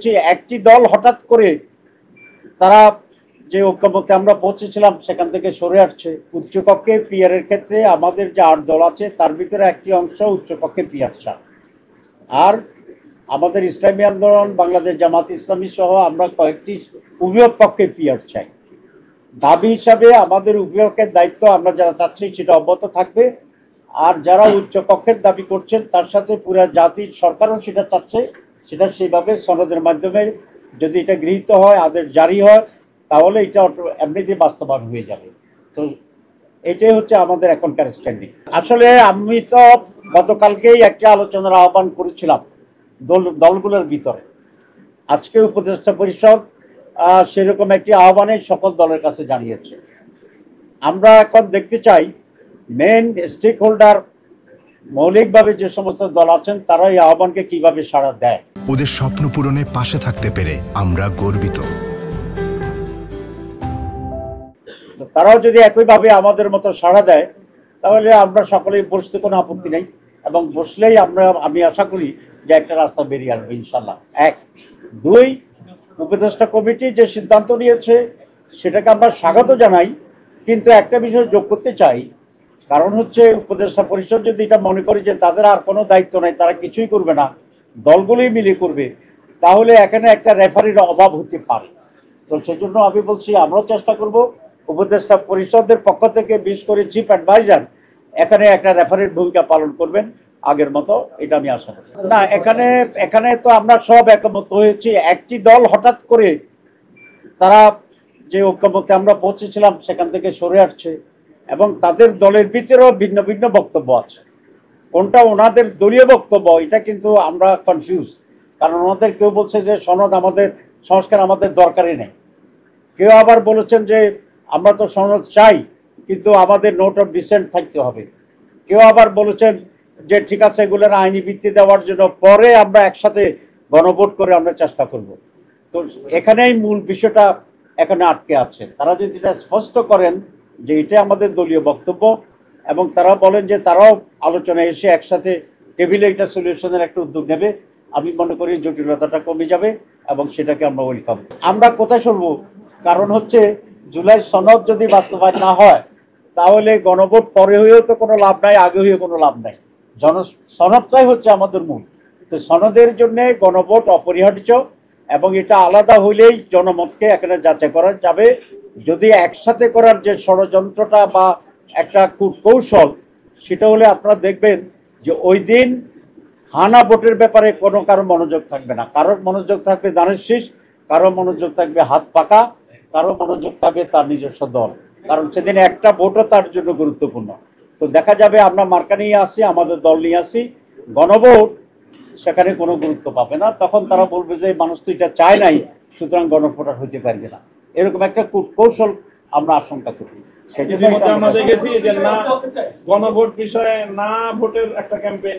হচ্ছে একটি দল হঠাৎ করে তারা যে ঐক্যমত্যে আমরা পৌঁছেছিলাম সেখান থেকে সরে আসছে। উচ্চকক্ষে পিয়ারের ক্ষেত্রে আমাদের যে 8 দল আছে তার ভিতরে একটি অংশ উচ্চকক্ষে পিয়ার চান, আর আমাদের ইসলামী আন্দোলন, বাংলাদেশ জামাত ইসলামী সহ আমরা কয়েকটি উভয় পক্ষে পিয়ার চাই। দাবি হিসাবে আমাদের উভয়কের দায়িত্ব আমরা যারা চাচ্ছি সেটা অব্যাহত থাকবে, আর যারা উচ্চকক্ষের দাবি করছেন তার সাথে পুরা জাতির সরকারও সেটা চাচ্ছে, সেটা সেইভাবে সনদের মাধ্যমে যদি এটা গৃহীত হয়, আদেশ জারি হয়, তাহলে এটা এমনিতেই বাস্তবায়ন হয়ে যাবে। তো এটাই হচ্ছে আমাদের এখনকার স্ট্যান্ডিং। আসলে আমি তো গতকালকেই একটা আলোচনার আহ্বান করেছিলাম দলগুলোর ভিতরে। আজকে উপদেষ্টা পরিষদ সেরকম একটি আহ্বানে সকল দলের কাছে জানিয়েছে। আমরা এখন দেখতে চাই মেন স্টেক হোল্ডার মৌলিকভাবে যে সমস্ত দল আছেন তারা এই আহ্বানকে কিভাবে সাড়া দেয়। ওদের স্বপ্ন পূরণে পাশে থাকতে পেরে আমরা গর্বিত। তারাও যদি একইভাবে আমাদের মতো সাড়া দেয় তাহলে আমরা সকলেই বসতে কোনো আপত্তি নেই, এবং বসলেই আমি আশা করি যে একটা রাস্তা বেরিয়ে আসবে ইনশাল্লাহ। 1, 2, উপদেষ্টা কমিটি যে সিদ্ধান্ত নিয়েছে সেটাকে আমরা স্বাগত জানাই, কিন্তু একটা বিষয় যোগ করতে চাই। কারণ হচ্ছে উপদেষ্টা পরিষদ যদি এটা মনে করে যে তাদের আর কোনো দায়িত্ব নাই, তারা কিছুই করবে না, দলগুলোই মিলে করবে, তাহলে এখানে একটা রেফারির অভাব হতে পারে। তো সেজন্য আমি বলছি আমরাও চেষ্টা করব উপদেষ্টা পরিষদের পক্ষ থেকে, বিশেষ করে চিফ অ্যাডভাইজার এখানে একটা রেফারির ভূমিকা পালন করবেন আগের মতো, এটা আমি আশা করি। না, এখানে তো আমরা সব একমত হয়েছি। একটি দল হঠাৎ করে তারা যে ঐক্যমত্যে আমরা পৌঁছেছিলাম সেখান থেকে সরে আসছে, এবং তাদের দলের ভিতরেও ভিন্ন ভিন্ন বক্তব্য আছে। কোনটা ওনাদের দলীয় বক্তব্য এটা কিন্তু আমরা কনফিউজ, কারণ ওনাদের কেউ বলছে যে সনদ আমাদের, সংস্কার আমাদের দরকারই নেই। কেউ আবার বলেছেন যে আমরা তো সনদ চাই কিন্তু আমাদের নোট অফ ডিসেন্ট থাকতে হবে। কেউ আবার বলেছেন যে ঠিক আছে, এগুলোর আইনি ভিত্তি দেওয়ার জন্য পরে আমরা একসাথে গণভোট করে আমরা চেষ্টা করব। তো এখানেই মূল বিষয়টা এখানে আটকে আছে। তারা যদি এটা স্পষ্ট করেন যে এটা আমাদের দলীয় বক্তব্য, এবং তারা বলেন যে তারাও আলোচনায় এসে একসাথে টেবিলে এটা সলিউশনের একটা উদ্যোগ নেবে, আমি মনে করি জটিলতাটা কমে যাবে এবং সেটাকে আমরা ওয়েলকাম। আমরা কোথায় সরব? কারণ হচ্ছে জুলাই সনদ যদি বাস্তবায়ন না হয় তাহলে গণভোট পরে হয়েও তো কোনো লাভ নাই, আগে হয়েও কোনো লাভ নাই। সনদটাই হচ্ছে আমাদের মূল। তো সনদের জন্য গণভোট অপরিহার্য, এবং এটা আলাদা হইলেই জনমতকে এখানে যাচাই করা যাবে। যদি একসাথে করার যে ষড়যন্ত্রটা বা একটা কূটকৌশল, সেটা হলে আপনারা দেখবেন যে ওই দিন হানা ভোটের ব্যাপারে কোনো কারো মনোযোগ থাকবে না। কারোর মনোযোগ থাকবে দানের শীষ, কারো মনোযোগ থাকবে হাত পাকা, কারো মনোযোগ থাকবে তার নিজস্ব দল, কারণ সেদিন একটা ভোটও তার জন্য গুরুত্বপূর্ণ। তো দেখা যাবে আমরা মার্কা নিয়ে আসি, আমাদের দল নিয়ে আসি, গণভোট সেখানে কোনো গুরুত্ব পাবে না। তখন তারা বলবে যে মানুষ তো এটা চায় নাই, সুতরাং গণভোট আর হতে পারবে না। এরকম একটা কৌশল আমরা আশঙ্কা করি। আমরা দেখেছি যে না গণভোট বিষয়ে না ভোটের একটা ক্যাম্পেইন